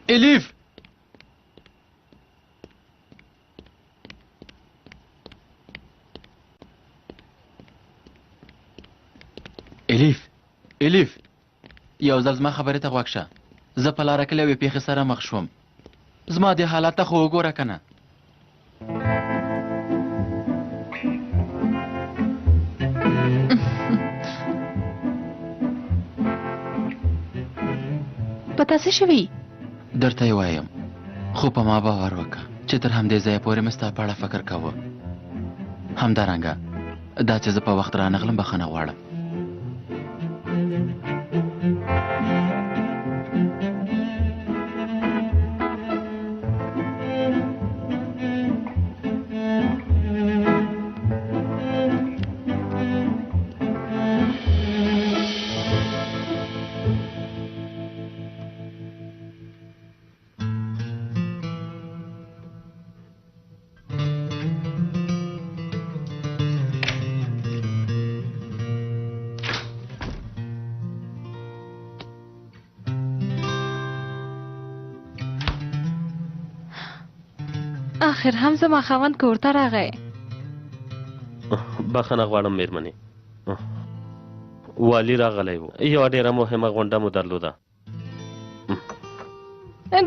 الیف الیف یو ځل زما خبرې ته غوږ شه. زه په لاره کې له یوې پېښې سره مخ شوم. زما دې حالت ته خو وګوره که نه. په تا څه شوي؟ درته یې وایم خو په ما باور وکړه چې تر همدې ځایه پورې مې ستا په اړه فکر کوه. همدارنګه دا چې زه په وخت رانغلم بخښنه غواړم. آخر هم زما خاوند کور ته راغی. بخښنه غواړم میرمنې، والي راغلی و. یوه ډېره مهمه غونډه مو درلوده.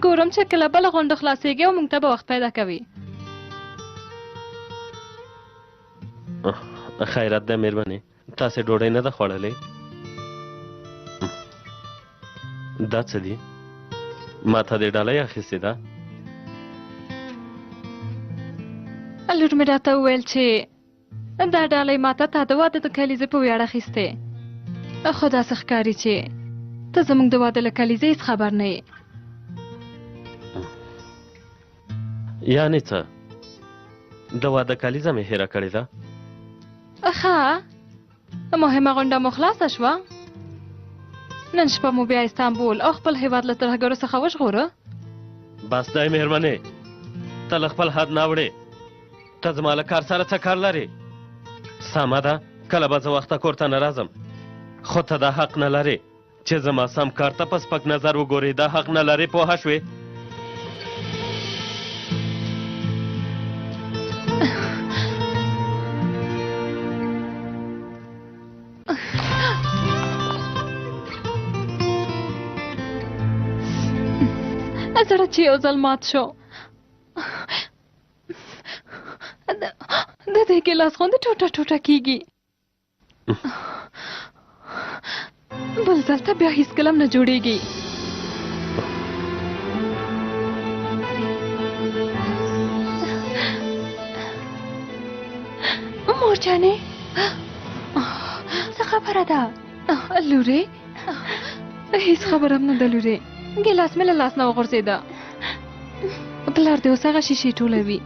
ګورم چې کله بله غونډه خلاصېږي او موږ ته به وخت پیدا کوي. خیرت ده میرمنې، تاسې ډوډۍ نه ده خوړلې؟ دا څه دي؟ ما ته دې ډالۍ اخیستې ده؟ لور مې راته وویل چې دا ډالۍ ماته تا د واده د کلیزې په ویاړ اخیستې. خو داسې ښکاري چې ته زموږ د واده له کلیزې هېڅ خبر نه یې. یعنې څه؟ د واده کلیزه مې هېره کړې ده؟ ښه، مهمه غونډه مو خلاصه شوه. نن شپه مو بیا استانبول او خپل هېواد له ترهګرو څخه وژغوره. بس دی مهربانې، ته له خپل حد نه اوړې. ته زما له کار سره څه کار لرې؟ سمه ده، کله به زه وخته کور ته نه راځم، خو ته دا حق نه لرې چې زما سم کار ته په سپک نظر وګورې. دا حق نه لرې، پوهه شوې؟ زړه چې یو ځل مات شو، د دې ګیلاس غوندې ټوټه ټوټه کېږي. بل ځل ته بیا هېڅکله هم نه جوړېږي. مور جانې، څه خبره ده؟ لورې، هېڅ خبره هم نه ده لورې. ګیلاس مې له لاس نه وغورځېده. پلار دې اوس هغه شیشې ټولوي.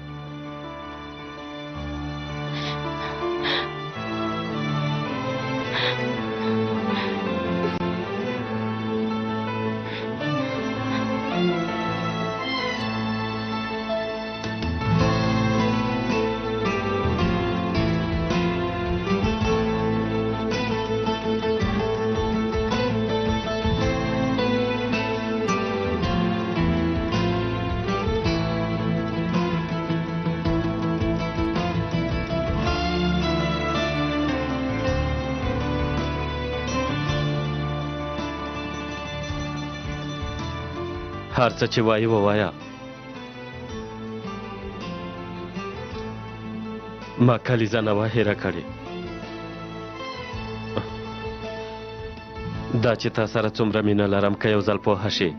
هر څه چې وایي ووایه. ما کلیزه نه وه هېره کړې. دا چې تا سره څومره مینه لرم که یو ځل پوهه شې.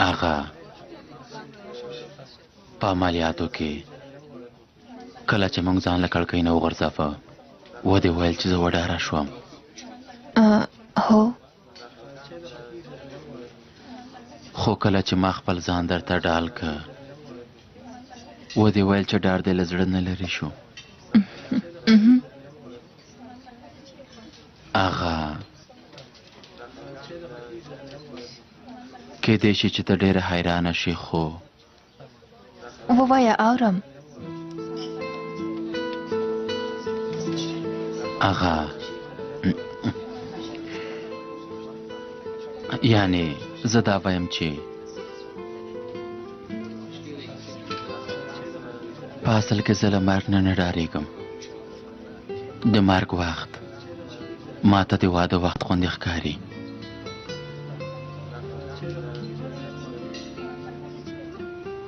آغا په عملیاتو کې کله چې موږ ځان له کړکۍ نه وغورځاوه، ودې ویل چې زه وډاره شوم. هو، خو کله چې ما خپل ځان درته ډال که، ودې ویل چې ډار دې له زړه نه لرې شو. آغا کېدای شي چې ته ډېره حیرانه شې، خو ووایه اورم. هغه یعنی زه دا وایم چې په اصل کې زه له مرګ نه ډارېږم. د مرګ وخت ما ته د واده وخت غوندې ښکاري.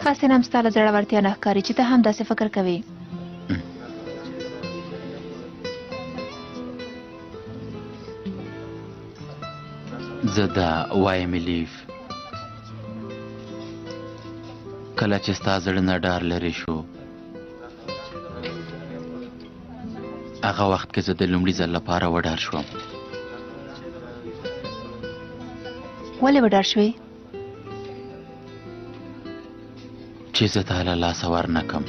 خاصې هم ستا له زړورتیا نه ښکاري چې ته هم داسې فکر کوې. زه دا وایم لیف، کله چې ستا زړه نه ډار لرې شو هغه وخت کې زه د لومړي ځل لپاره وډار شوم. ولې وډار شوې؟ چې زه تا له لاسه ورنکم.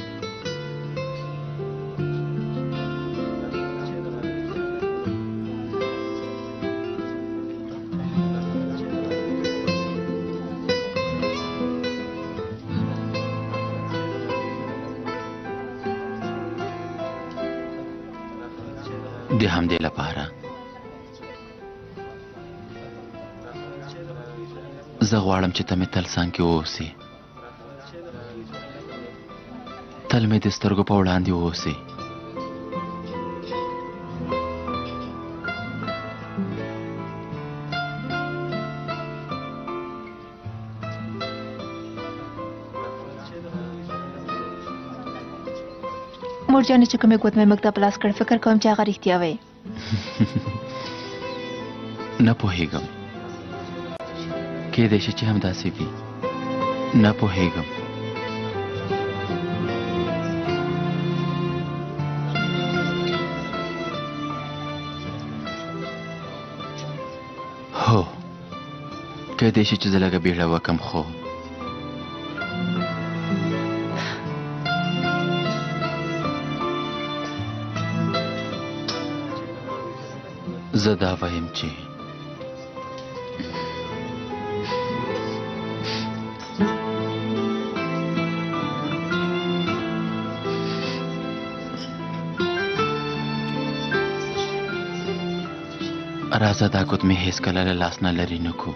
د همدې لپاره زه غواړم چې ته مې تل څنګ کې واوسې، تل مې د سترګو په وړاندې واوسې. مور جانې چې کومې ګوتمې موږ ته په لاس کړ فکر کوم چې هغه رښتیا وی. نه پوهېږم، کېدای شي چې همداسې وي، نه پوهېږم. هو کېدای شي چې زه لږه بیړه وکم، خو زه دا وایم چې راځه دا ګوتمې هېڅکله له لاس نه لرې نه کړو.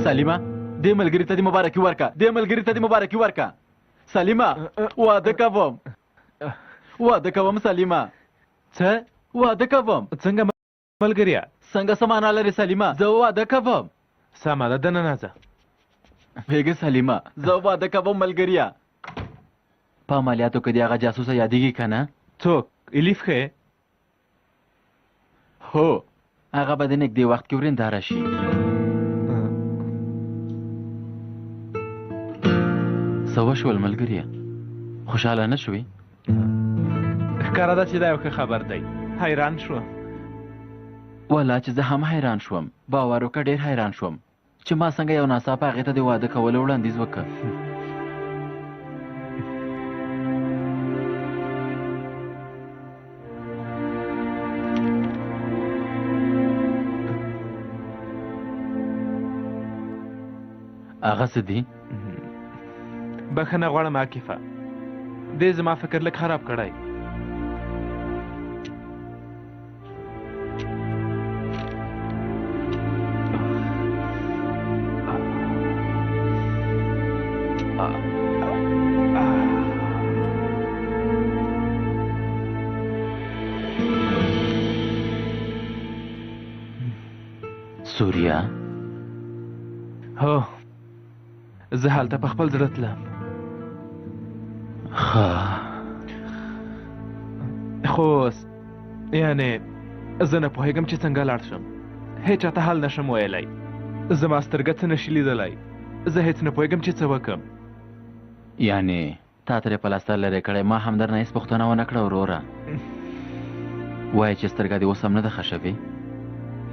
سلیمه دې ملګري ته دې مبارکي ورکړه، دې ملګري ته دې مبارکي ورکړه. سلیمه واده کوم، واده کوم سلیمه. څه واده کوم؟ څنګه ملګریا؟ څنګه سمانا لري سلیمه؟ زه واده کوم. سمه ده دننه ځه. بیګه سلیمه زه واده کوم ملګریا. په عملیاتو کې د هغه جاسوسه یادېږي که نه؟ څوک؟ الیف ښې؟ هو هغه به د نږدې وخت کې ورېنداره شي. څه وشول ملګریه؟ خوشحاله نه شوې؟ ښکاره ده چې دا یو ښه خبر دی. حیران شوم. والله چې زه هم حیران شوم. باور وکړه ډېر حیران شوم چې ما څنګه یو ناڅاپه هغې ته د واده کولو وړاندیز وکړ. هغه څه دي؟ بخښنه غواړم عاکفه، دې زما فکر لږ خراب کړی. سوریا؟ هو، زه هلته په خپل زړه تلم. خو یعنې زه نه پوهېږم چې څنګه لاړ شم. هېچا ته حل نشم ویلی. زما سترګه څه نشي لیدلی. زه هېڅ نه پوهېږم چې څه وکړم. یعنې تا ترې پلاستر لرې کړی، ما هم درنه هېڅ پوښتنه ونه کړه وروره. وایې چې سترګه دې اوس هم نه ده ښه شوې؟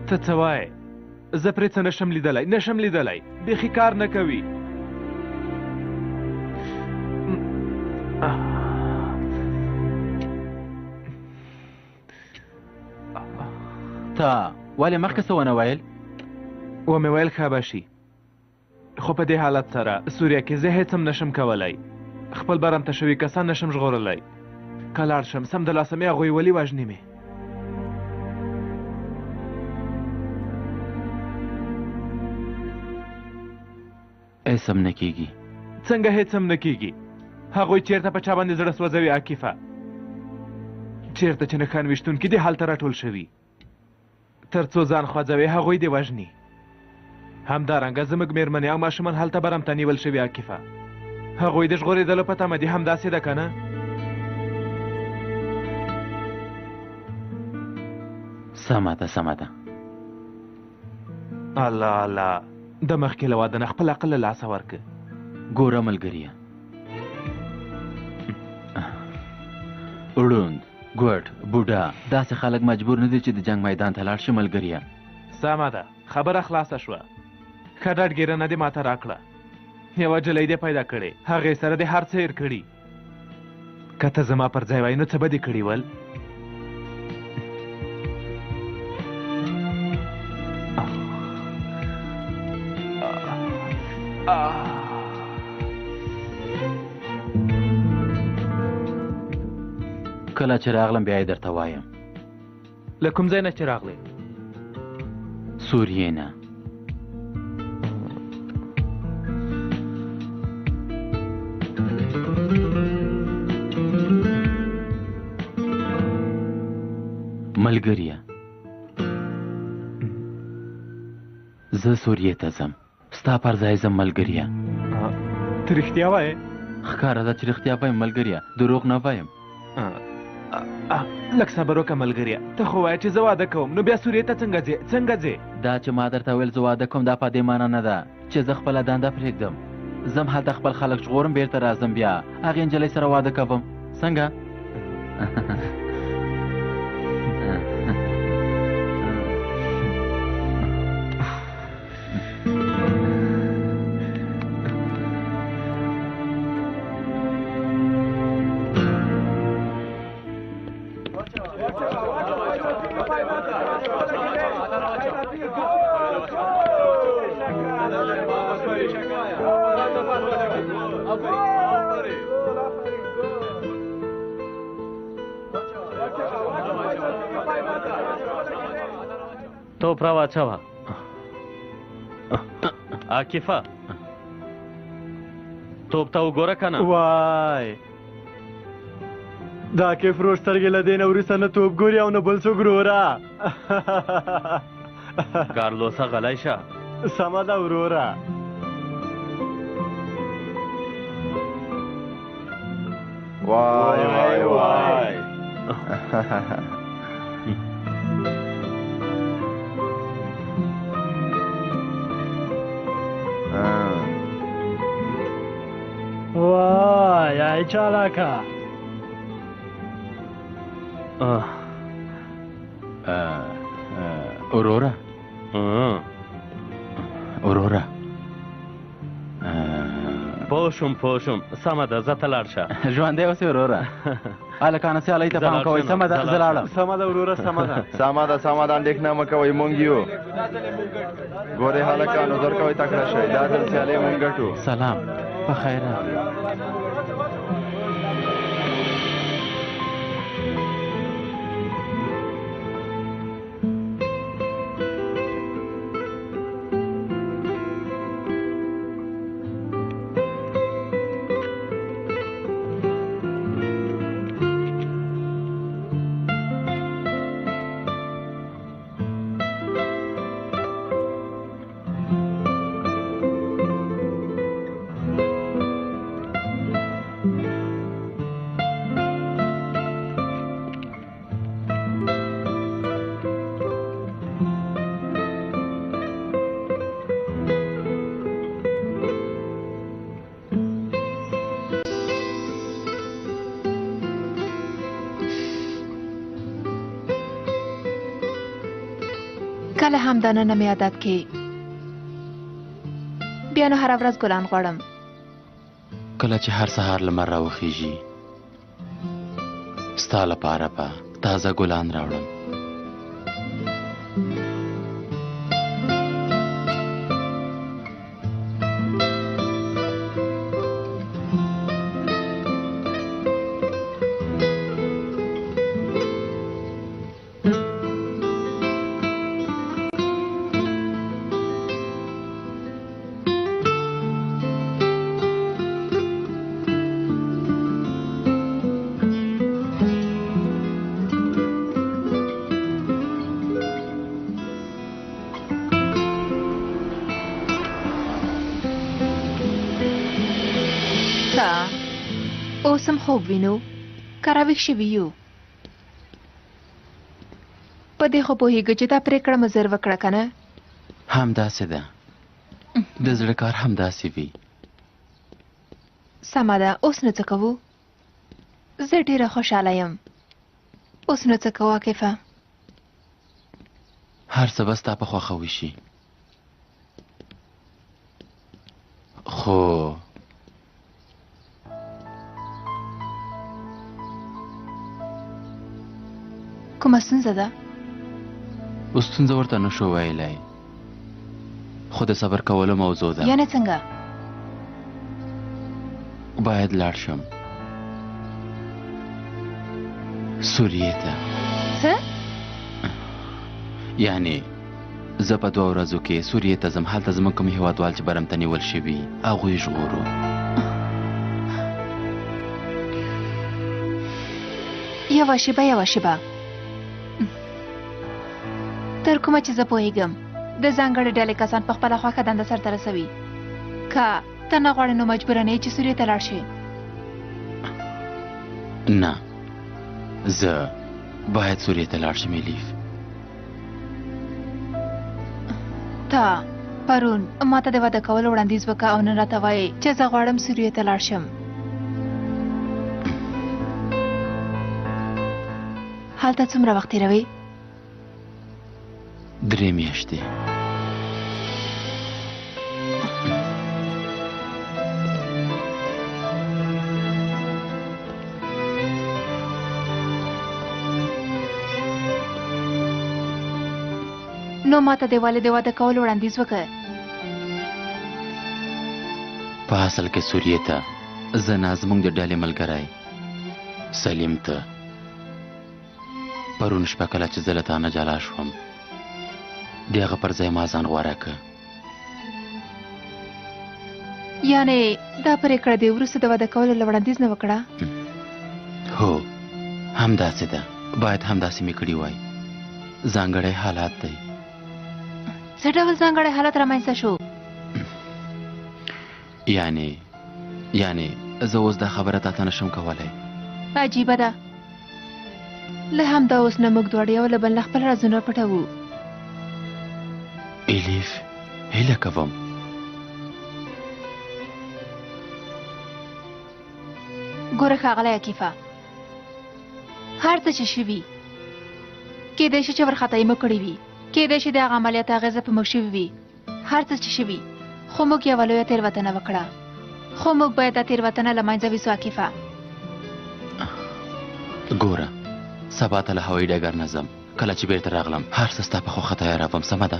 ته څه وایې؟ زه پرې څه نشم لیدلی. بیخي کار نه کوي. تا ولې مخکې څه ونه ویل؟ ومې ویل ښه به شي، خو په دې حالت سره سوریا کې زه هېڅ هم نشم کولی. خپل برمته شوي کسان نشم ژغورلی. که لاړ شم سمدلاسه مې هغوی ولې وژني مې. هېڅ هم نه کېږي. څنګه هېڅ هم نه کېږي؟ هغوی چېرته په چا باندې زړه سوځوي عاکفه؟ چېرته چې نښان ویشتونکي دې هلته راټول شوي، تر څو ځان خوځوي هغوی دې وژني. همدارنګه زموږ مېرمنې او ماشومان هلته برمته نیول شوي عاکفه. هغوی د ژغورېدلو په تمه دي. همداسې ده که نه؟ سمه ده. الله د مخکې له واده نه خپل عقل له لاسه ورکړه. ګوره ملګریه، ړوند، ګوډ، بوډا داسې خلک مجبور نه دي چې د جنگ میدان ته لاړ شي ملګریه. سمه ده، خبره خلاصه شوه. ښه ډاډګیرنه دې ماته راکړه. یوه جلۍ دې پیدا کړې، هغې سره دې هر څه هېر کړي. که ته زما پر ځای وای نو څه به دې کړي ول؟ کله چې راغلم بیا یې درته وایم. له کوم ځای نه چې راغلی؟ سوریې نه. ملګریه، زه سوریې ته ځم، ستا پر ځای ځم ملګریه. ته رښتیا وایې؟ ښکاره ده چې رښتیا وایم ملګریه، دروغ نه وایم. لږ صبر وکړه ملګریه. ته خو وایه چې زه واده کوم، نو بیا سوریې ته څنګه ځې؟ دا چې ما درته ویل زه واده کوم دا په دې معنا نه ده چې زه خپله دنده پرېږدم. ځم هلته خپل خلک ژغورم، بیرته راځم، بیا هغې نجلۍ سره واده کوم. څنګه؟ توپ را واچوه. عاکفه، توپ ته وګوره که نه؟ وای دا کې فروش سترګې له دې نه وروسته نه توپ ګوري او نه بل څوک وروره. کارلوسه غلی شه. سمه ده وروره. وای وای ای چالاکه. اورورا پوه شوم سمه ده زه ته لاړ شه ژوندی اوسې وروره هلکانو سیالۍ ته پام کوئ سمه ده زه لاړم سمه ده وروره سمه ده سمه ده اندېښنه مه کوئ مونږ یو ګورې هلکانو زر کوئ تکړه شئ دا ځل سیالۍ مونږ ګټو سلام په خیر کله هم دا نن مې عادت کې بیا نو هره ورځ ګلان غواړم کله چې هر سهار لمر راوخیږي ستا لپاره به تازه ګلان راوړم اوس هم خوب وینو که راویښ شوي یو په دې خو پوهېږو چې دا پرېکړه مو ژر وکړه که نه همداسې ده د زړه کار همداسې وي سمه ده اوس نو څه کوو زه ډېره خوشحاله یم اوس نو څه کوو عاکفه هر څه به ستا په خوښه وشي خو کومه ستونزه ده ستونزه ورته نشو ویلی خو د صبر کولو موضوع ده یعنې څنګه باید لاړ شم سوریې ته څه یعنی زه په 2 ورځو کې سوریې ته ځم هلته زموږ کوم هېوادوال چې برم ته نیول شوي هغوی ژغورو یوه شیبه تر کومه چې زه پوهېږم د ځانګړې ډلې کسان په خپله خوښه دنده سرته رسوي که ته نه غواړې نو مجبوره نه یې چې سوریې ته لاړ شې نه زه باید سوریې ته لاړ شم الیف تا پرون ما ته د واده کولو وړاندیز وکړه او نن راته وایې چې زه غواړم سوریې ته لاړ شم هلته څومره وخت تېروې 3 میاشتې نو ما ته د والد واده کولو وړاندیز وکړه په اصل کې سوریې ته زه نه زموږ د ډلې ملګری سلیم ته پرون شپه کله چې زه له تا نه جلا شوم د هغه پر ځای ما ځان غوره کړه یعنې دا پرېکړه دې وروسته د واده کولو له وړاندیز نه وکړه هو همداسې ده باید همداسې مې کړي وای ځانګړی حالات دی څه ډول ځانګړی حالت رامنځته شو یعنی زه اوس دا خبره تاته نشم کولی عجیبه ده له همدا اوس نه موږ دواړه یو له بل نه خپل رازونه پټوو الیف هیله کوم ګوره ښاغلی عکیفه هر څه چې شوي کیدای شي چې ورخطایي مو کړې وي کیدای شي د هغه عملیات اغېزه په موږ شوې وي هر څه چې شوي خو موږ یوه لویه تېروتنه وکړه خو موږ باید دا تېروتنه له منځه ویسو عاکفه. ګوره سبا ته له هوایي ډګر نه ځم. کله چې بیرته راغلم هر څه ستا په خوښه تیاروم، سمه ده؟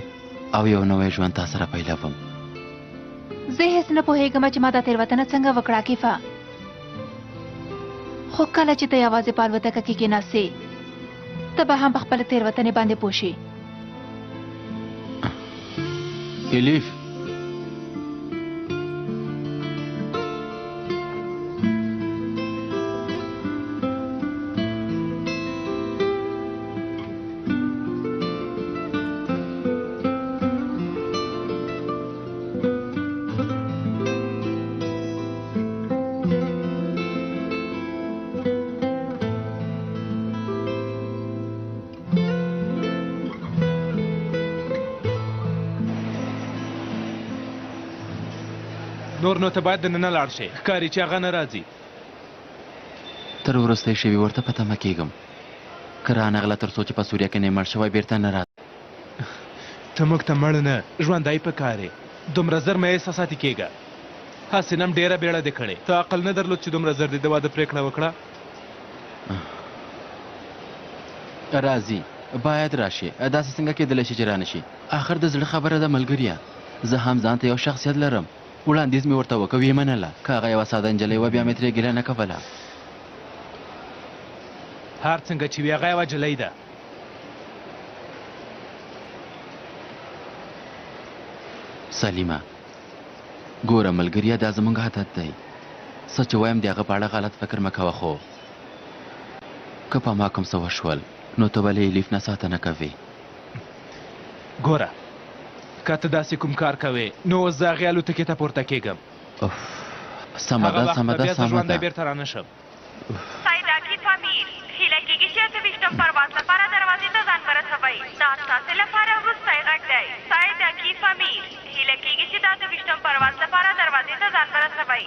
او یو نوی ژوند تا سره پیلوم. زه هیڅ نه پوهېږم چې ما دا تېروتنه څنګه وکړه عاکفه. خو کله چې ته یوازې په الوتکه کې کېناستې ته به هم په خپله تېروتنې باندې پوه شې. الیف نور نو ته باید دننه لاړ شې. ښکاري چې هغه نه راځي. تر وروستۍ شوي ورته په تمه کېږم که رانغله تر څو چې په سوریه کې نه مړ شوی بیرته نه راځي. ته موږ ته مړ نه ژوندی پکار یې. دومره زر مه احساساتي کېږه. هسې نم ډېره بیړه دې کړې. ته عقل نه درلود چې دومره زر دې د واده پرېکړه وکړه. راځي باید راشي. داسې څنګه کېدلی شي چې رانشي؟ آخر د زړه خبره ده ملګریه. زه هم ځان ته یو شخصیت لرم. وړاندیز مې ورته وکړ ویې منله. که هغه یوه ساده نجلۍ وه بیا مې ترې ګیله نه کوله. هر څنګه چې وي هغه یوه جلۍ ده. سلیمه ګوره ملګریه دا زموږ عادت دی. څه چې وایم د هغه په اړه غلط فکر مه کوه. خو که په ما کوم څه وشول نو ته ولې الیف نه ساتنه کوې؟ ګوره که ته داسې کوم کار کوې نو اوس زه هغې الوتکې ته پورته کېږم. سمه ده سمه ده سمه ژوندی ده. بیرته رانه شم. سید عاکف امیر هیله کېږي چې اته ویشتم پرواز لپاره دروازې ته ځان ورسوئ. دا ستاسې لپاره وروستی غږ دی. سید عاکف امیر هیله کېږي چې د اته ویشتم پرواز لپاره دروازې ته ځان ورسوئ.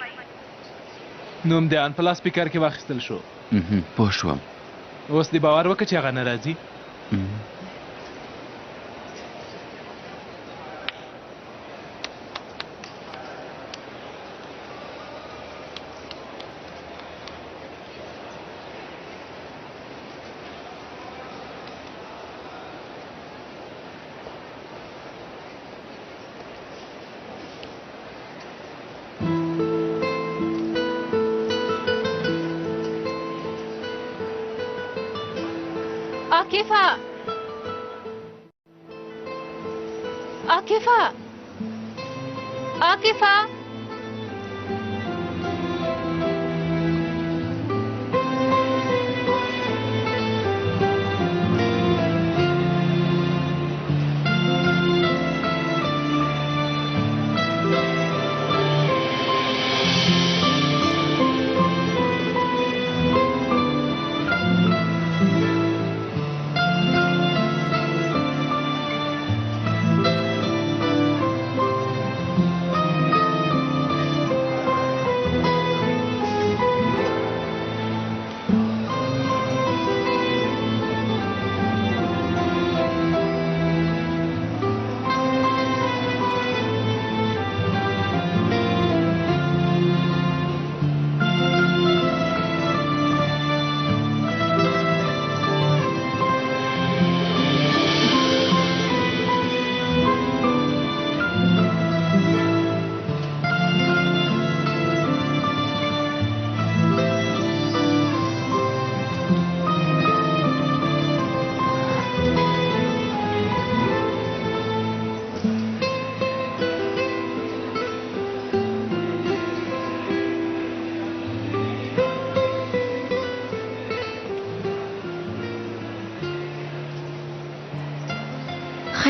نوم دې ان پلاس سپیکر کې واخیستل شو. پوه شوم. اوس دې باور وکړه چې هغه نه راځي. عاکفه عاکفه عاکفه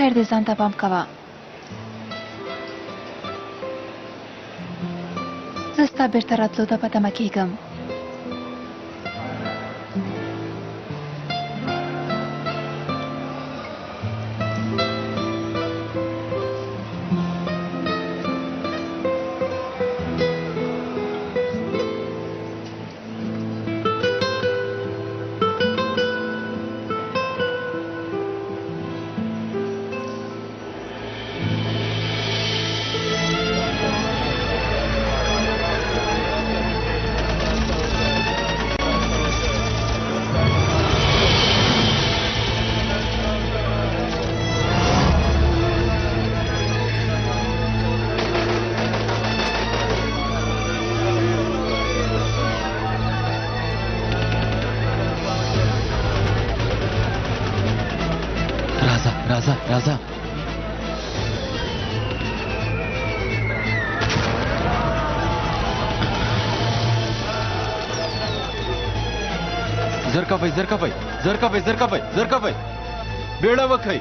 خیر دې ځان ته پام کوه. زه ستا بیرته راتلو ته په تمه کېږم. راځه راځه راځه زر کوئ زر کوئ زر کوئ زر کوئ زر کوئ بیړه وکئ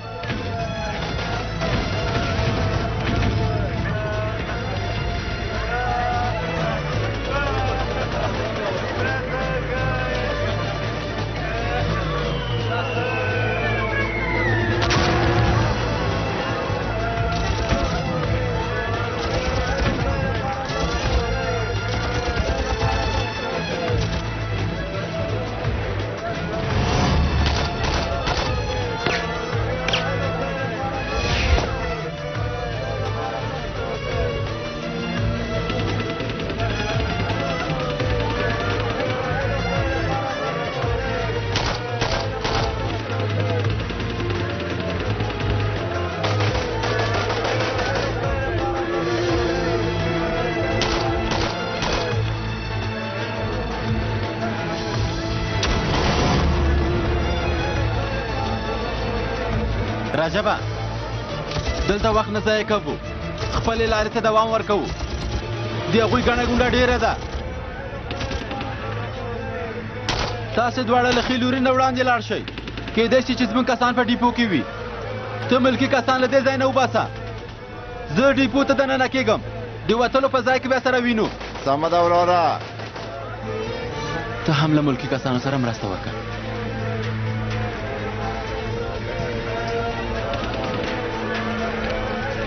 راجبه دلته وخت نه ضایع کوو خپلې لارې ته دوام ورکوو د هغوی ګڼه ګوڼه ډېره ده تاسې دواړه له ښي لوري نه وړاندې لاړ شئ کیدای شي چې زموږ کسان په ډیپو کې وي ته ملکي کسان له دې ځای نه وباسه زه ډیپو ته دننه کېږم د وتلو په ځای کې بیا سره وینو سمه ده وروره ته هم له ملکي کسانو سره مرسته وکړه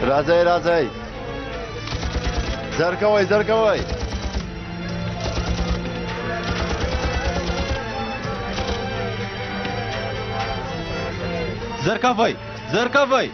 راځئ راځئ زر کوئ زر کوئ زر کوئ زر کوئ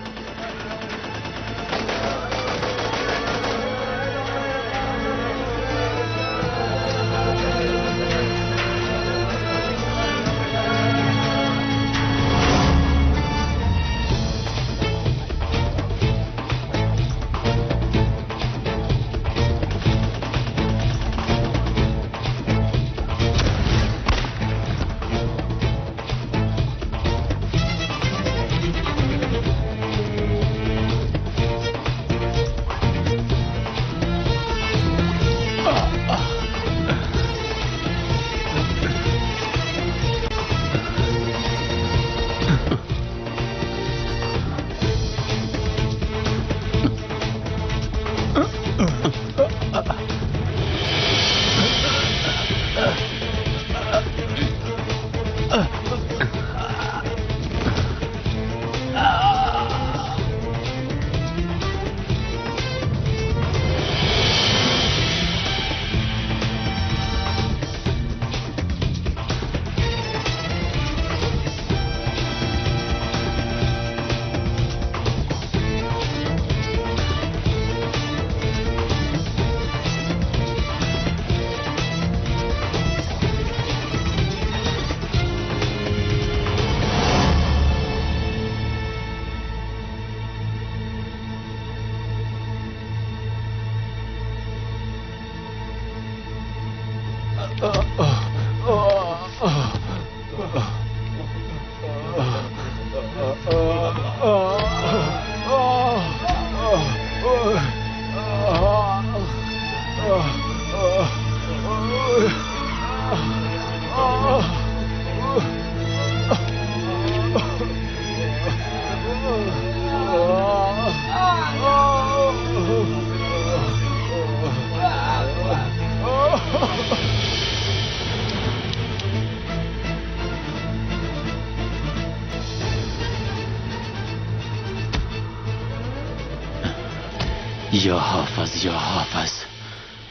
یا حافظ یا حافظ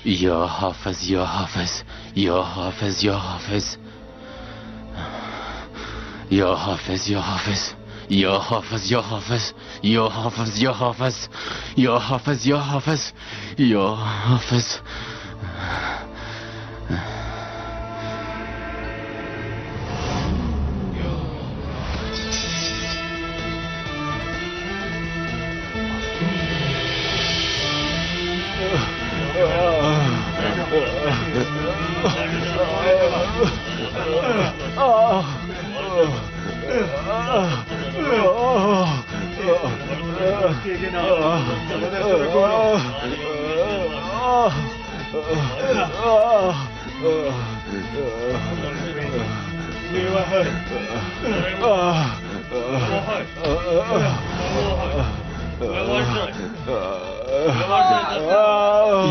یا حافظ یا حافظ یا حافظ یا حافظ یا حافظ یا حافظ یا حافظ یا حافظ یا حافظ یا حافظ یا حافظ یا حافظ یا حافظ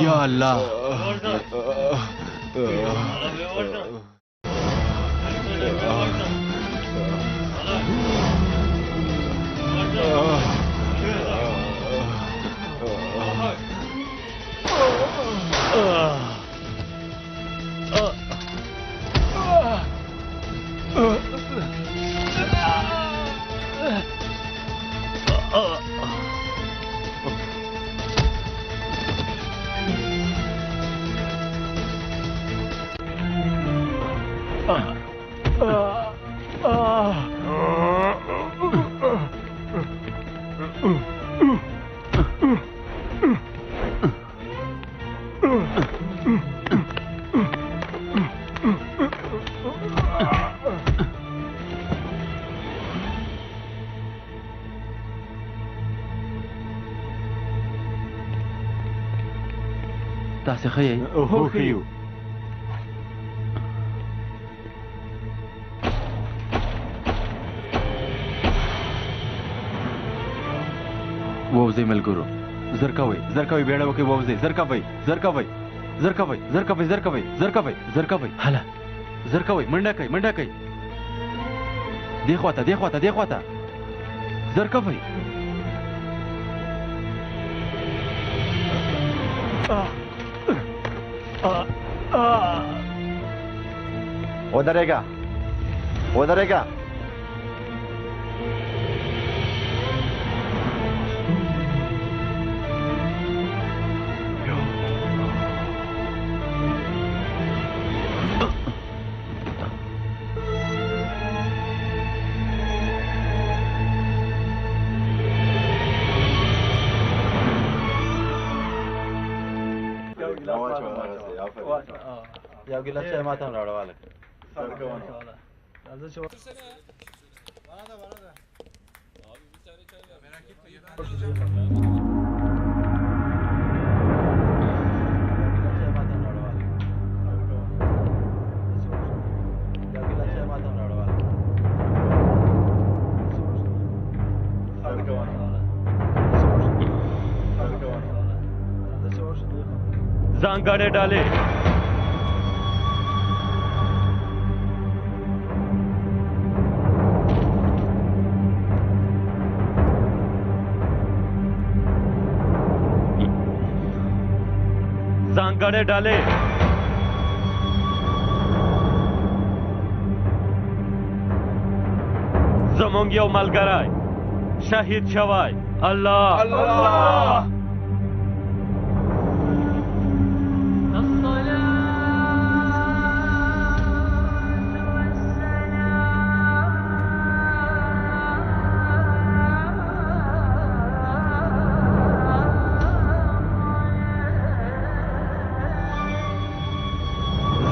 یا الله تاسې ښه یې؟ هو ښه یو. ووځئ ملګرو، زر کوئ بیړه وکړئ، ووځئ، زر کوئ هله زر کوئ، منډه کوئ دې خواته زر کوئ. ودرېږه. یو ګیلاس چای ماته هم راوړه والله. ځانګړې ډالې زمونږ یو ملګری شهید شوی. الله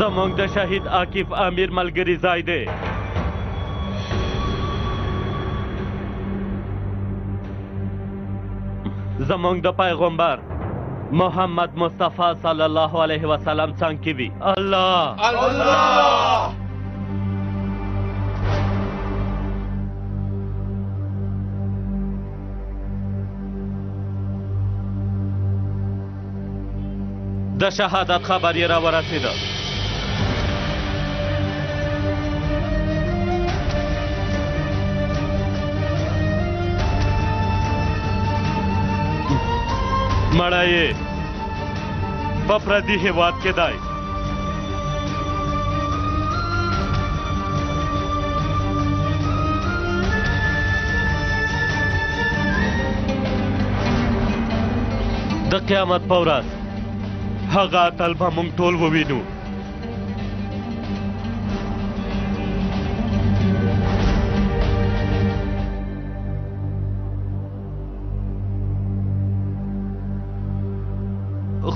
زمونږ د شهید عاکف امیر ملګری ځای دی. زمونږ د پیغمبر محمد مصطفی صلی الله علیه وسلم څنګ کې وي. الله د شهادت خبر یې را ورسېده. مړی یې په پردي هېواد کې دی. د قیامت په ورځ هغه اتل به موږ ټول ووینو.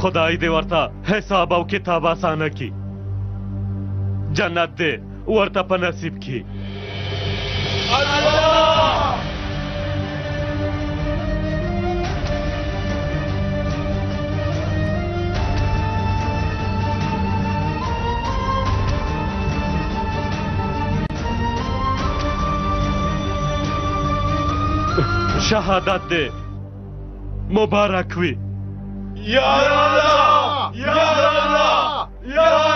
خدای دې ورته حساب او کتاب اسانه کړي، جنت دې ورته په نصیب کړي. شهادت دې مبارک وي. یا الله یا الله یا